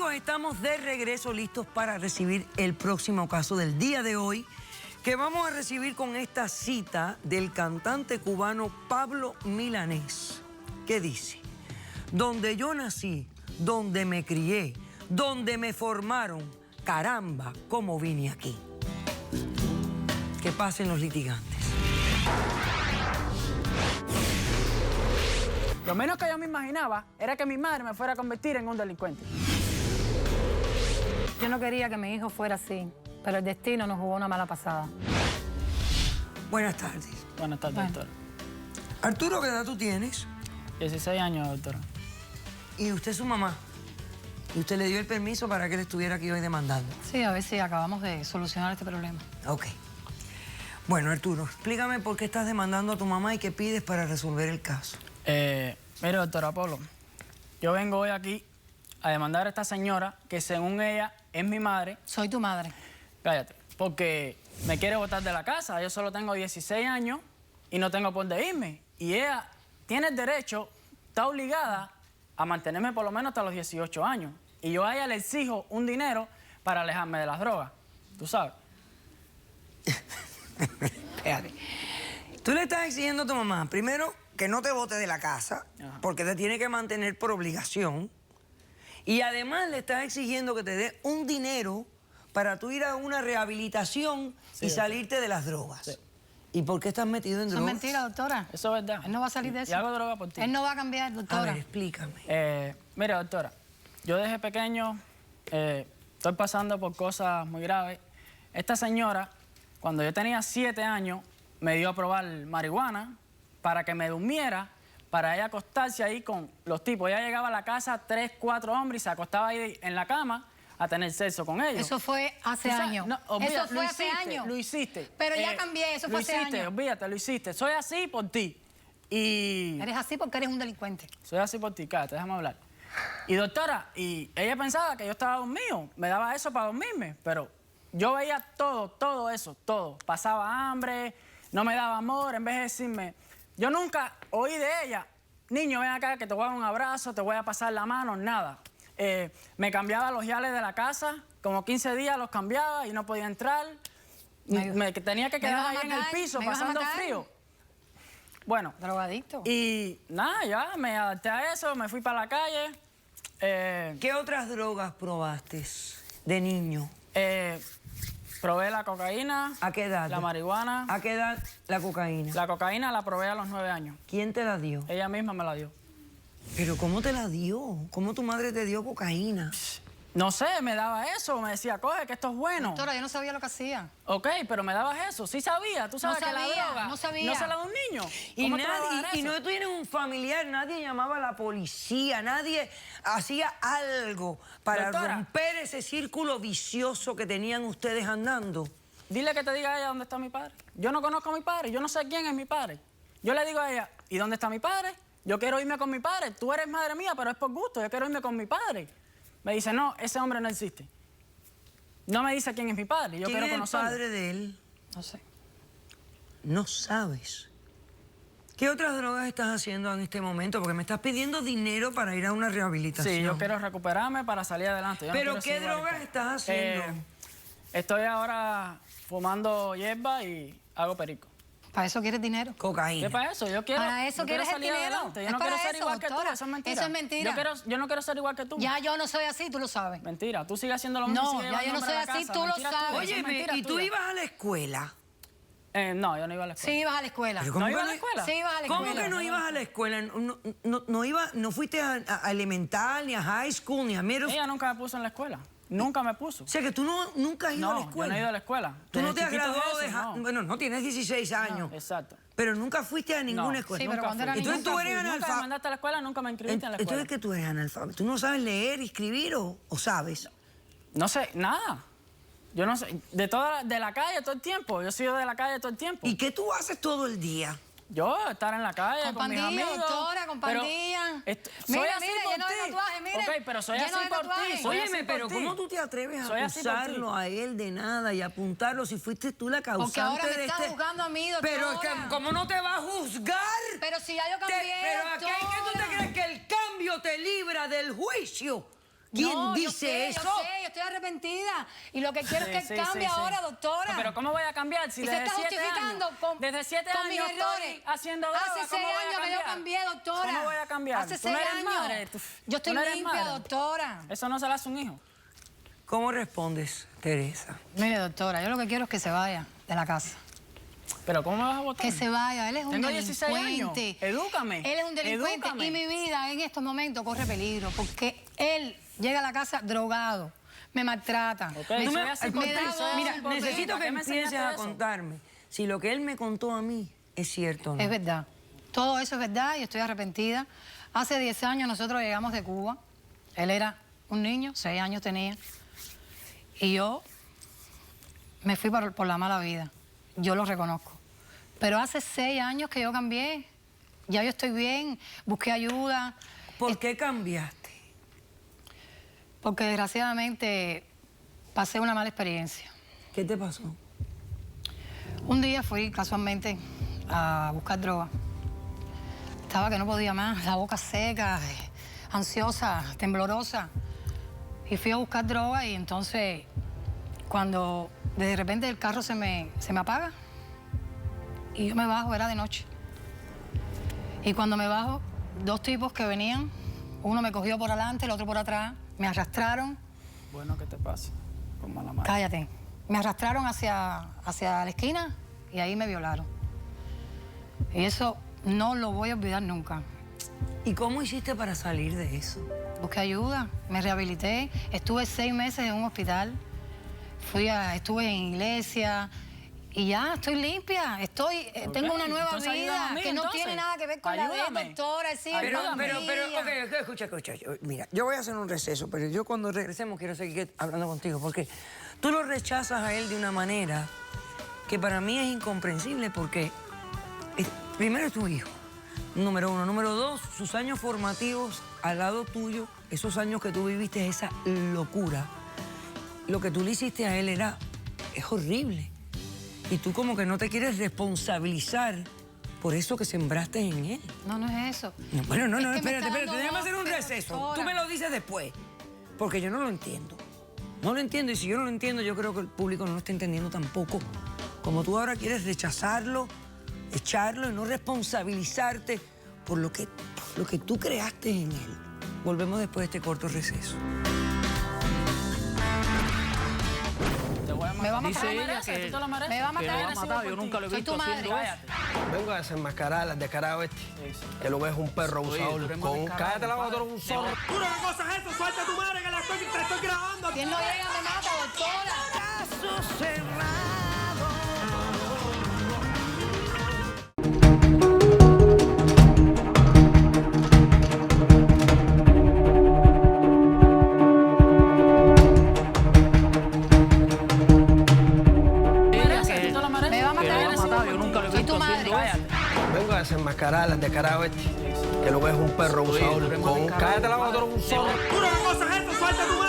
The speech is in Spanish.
amigos, estamos de regreso listos para recibir el próximo caso del día de hoy, que vamos a recibir con esta cita del cantante cubano Pablo Milanés, que dice: donde yo nací, donde me crié, donde me formaron, caramba, cómo vine aquí. Que pasen los litigantes. Lo menos que yo me imaginaba era que mi madre me fuera a convertir en un delincuente. Yo no quería que mi hijo fuera así, pero el destino nos jugó una mala pasada. Buenas tardes. Buenas tardes, Bueno. doctora. Arturo, ¿qué edad tú tienes? 16 años, doctora. Y usted es su mamá. Y usted le dio el permiso para que él estuviera aquí hoy demandando. Sí, a ver si acabamos de solucionar este problema. Ok. Bueno, Arturo, explícame por qué estás demandando a tu mamá y qué pides para resolver el caso. Mire, doctora Apolo, yo vengo hoy aquí a demandar a esta señora que según ella es mi madre. Soy tu madre. Cállate, porque me quiere botar de la casa. Yo solo tengo 16 años y no tengo por dónde irme. Y ella tiene el derecho, está obligada a mantenerme por lo menos hasta los 18 años. Y yo a ella le exijo un dinero para alejarme de las drogas. ¿Tú sabes? Espérate. Tú le estás exigiendo a tu mamá, primero, que no te bote de la casa, Ajá. porque te tiene que mantener por obligación. Y además le estás exigiendo que te dé un dinero para tú ir a una rehabilitación y salirte de las drogas. Sí. ¿Y por qué estás metido en Eso es drogas? mentira, doctora. Eso es verdad. Él no va a salir de eso. Y hago droga por ti. Él no va a cambiar, A doctora. ver, explícame. Mira, doctora, yo desde pequeño estoy pasando por cosas muy graves. Esta señora, cuando yo tenía 7 años, me dio a probar marihuana para que me durmiera, para ella acostarse ahí con los tipos. Ella llegaba a la casa, 3, 4 hombres, y se acostaba ahí en la cama a tener sexo con ellos. Eso fue hace Tú sabes, años. no, olvídate, Eso fue lo hace hiciste, años. Lo hiciste. Pero ya cambié, eso fue hace Lo hiciste, años. olvídate, lo hiciste. Soy así por ti. Y... Eres así porque eres un delincuente. Soy así por ti, cállate, déjame hablar. Y doctora, y ella pensaba que yo estaba dormido, me daba eso para dormirme, pero yo veía todo eso, todo. Pasaba hambre, no me daba amor, en vez de decirme... Yo nunca oí de ella, niño, ven acá que te voy a dar un abrazo, te voy a pasar la mano, nada. Me cambiaba los yales de la casa, como 15 días los cambiaba y no podía entrar. Me tenía que quedar ahí en el piso ¿Me ibas a pasando matar? frío. Bueno, Drogadicto. y nada, ya me adapté a eso, me fui para la calle. ¿Qué otras drogas probaste de niño? Probé la cocaína. ¿A qué edad? La marihuana. ¿A qué edad la cocaína? La cocaína la probé a los 9 años. ¿Quién te la dio? Ella misma me la dio. ¿Pero cómo te la dio? ¿Cómo tu madre te dio cocaína? No sé, me daba eso, me decía, coge, que esto es bueno. Doctora, yo no sabía lo que hacía. Ok, pero me dabas eso. Sí sabía, tú sabes No que la sabía, droga no sabía. no se la da un niño. Y ¿Cómo te va a dar y eso? no tienes un familiar, nadie llamaba a la policía, nadie hacía algo para Doctora. romper ese círculo vicioso que tenían ustedes andando. Dile que te diga a ella dónde está mi padre. Yo no conozco a mi padre, yo no sé quién es mi padre. Yo le digo a ella, ¿y dónde está mi padre? Yo quiero irme con mi padre. Tú eres madre mía, pero es por gusto. Yo quiero irme con mi padre. Me dice, no, ese hombre no existe. No me dice quién es mi padre. Yo ¿Quién quiero es el conocerlo. padre de él? No sé. No sabes. ¿Qué otras drogas estás haciendo en este momento? Porque me estás pidiendo dinero para ir a una rehabilitación. Sí, yo quiero recuperarme para salir adelante. Yo no ¿Pero quiero qué seguir igual drogas que- estás haciendo? Estoy ahora fumando hierba y hago perico. ¿Para eso quieres dinero? Cocaína. ¿Qué para eso? Yo quiero, Para eso yo quiero quieres el salir dinero. adelante. Yo Es no para quiero ser eso, igual que tú, doctora. eso es mentira. Eso es mentira. Yo no quiero ser igual que tú. Ya yo no soy así, tú lo sabes. Mentira, tú sigues haciendo lo mismo. No, sigues ya llevando yo no hombre soy a la así, casa. tú lo Mentira tuya, sabes. eso es Óyeme, mentira ¿y tú tuya. ibas a la escuela? No, yo no iba a la escuela. Sí, ibas a la escuela. Pero ¿No que iba a la escuela? Sí, ibas a la ¿Cómo escuela. que no ibas a la escuela? No fuiste a elemental, ni a high school, ni a middle school. Ella nunca me puso en la escuela. Nunca me puso. O sea, que tú nunca has ido a la No, yo escuela. no he ido a la escuela. Tú no Desde te has chiquito graduado eso, de... no. Bueno, no tienes 16 años. Exacto. Pero nunca fuiste a ninguna No. escuela. Sí, pero Nunca cuando fui. era niño. Entonces tú eres Nunca me analfabeto. mandaste a la escuela, nunca me inscribiste en la escuela. Entonces, ¿qué tú eres analfabeto? ¿Tú no sabes leer, escribir o sabes? No sé, nada. Yo no sé. De la calle todo el tiempo. Yo he sido de la calle todo el tiempo. ¿Y qué tú haces todo el día? Yo, estar en la calle Con con mis pandilla, amigos. doctora, con pero pandilla. soy Mira, así mira, por lleno de ti. tatuajes, mira. Ok, pero soy Lleno así de por tatuajes. ti. Soy Óyeme, así pero por ti. ¿cómo tú te atreves a Soy así por acusarlo ti. a él de nada y apuntarlo si fuiste tú la causante Porque ahora me de estás este... juzgando a mí, doctora. Pero es que, ¿cómo no te va a juzgar? Pero si ya yo cambié, Pero ¿a qué tú te doctora. crees que el cambio te libra del juicio? ¿Quién No, yo dice sé, eso? Yo sé, yo estoy arrepentida. Y lo que quiero es que cambie ahora, doctora. Pero ¿cómo voy a cambiar si Y se desde está 7 justificando años? con, Desde 7 con mis años errores. estoy haciendo droga. Hace 6 años que yo cambié, doctora. ¿Cómo voy a cambiar? Hace ¿Tú no 6 eres años. madre? Yo estoy ¿Tú no eres limpia, madre? doctora. Eso no se le hace a un hijo. ¿Cómo respondes, Teresa? Mire, doctora, yo lo que quiero es que se vaya de la casa. ¿Pero cómo me vas a votar? Que se vaya, él es un Tengo 16 años. delincuente. Edúcame. Él es un delincuente Edúcame. y mi vida en estos momentos corre peligro porque él llega a la casa drogado, me maltrata. Ok, me, soy me así da por ti, golpes. soy Mira, así por ti. necesito ¿Para que qué me empieces enseñaste a eso? contarme si lo que él me contó a mí es cierto o no. Es verdad. Todo eso es verdad y estoy arrepentida. Hace 10 años nosotros llegamos de Cuba. Él era un niño, 6 años tenía. Y yo me fui por la mala vida. Yo lo reconozco. Pero hace 6 años que yo cambié. Ya yo estoy bien, busqué ayuda. ¿Por qué cambiaste? Porque desgraciadamente pasé una mala experiencia. ¿Qué te pasó? Un día fui casualmente a buscar droga. Estaba que no podía más, la boca seca, ansiosa, temblorosa. Y fui a buscar droga y entonces cuando de repente el carro se me apaga y yo me bajo, era de noche. Y cuando me bajo, 2 tipos que venían, uno me cogió por adelante, el otro por atrás, me arrastraron. Bueno, ¿qué te pasa? Con mala madre. Cállate. Me arrastraron hacia la esquina y ahí me violaron. Y eso no lo voy a olvidar nunca. ¿Y cómo hiciste para salir de eso? Busqué ayuda, me rehabilité, estuve 6 meses en un hospital, estuve en iglesia y ya estoy limpia, tengo una nueva entonces ayúdame vida a mí, que no entonces. tiene nada que ver con la de él, Ayúdame. doctora. Sí, Pero, ayúdame. ok, escucha. Mira, yo voy a hacer un receso, pero yo cuando regresemos quiero seguir hablando contigo, porque tú lo rechazas a él de una manera que para mí es incomprensible, porque primero es tu hijo, número 1. Número 2, sus años formativos al lado tuyo, esos años que tú viviste, esa locura. Lo que tú le hiciste a él es horrible. Y tú como que no te quieres responsabilizar por eso que sembraste en él. No, no es eso. No, bueno, no, Es que me espérate, está dando déjame hacer un golpes, receso. doctora. Tú me lo dices después, porque yo no lo entiendo. No lo entiendo, y si yo no lo entiendo, yo creo que el público no lo está entendiendo tampoco. Como tú ahora quieres rechazarlo, echarlo y no responsabilizarte por lo que tú creaste en él. Volvemos después de este corto receso. Te voy a matar. Me va a matar. Dice ella ¿Tú que te lo mereces? Me va a matar. que lo va a Yo matar. por Yo ti. nunca lo he Soy visto tu madre. haciendo eso. Vengo a desenmascarar al descarado este. Que lo ves un perro abusador. tú eres más descarado, Cállate la boca, tú compadre. eres un zorro. ¡Tú no me cosas eso! ¡Suelta a tu madre que te estoy grabando! Si él no llega, me mata, doctora. Caso cerrado. ¿Tú te lo mereces? Me va a matar. Que lo va a matar. Yo nunca lo he Soy visto tu madre. haciendo eso. Vengo a desenmascarar al descarado este. Que lo ves un perro abusador. tú eres más descarado, Cállate la boca, tú eres un zorro. ¡Tú no me cosas eso! ¡Suelta a tu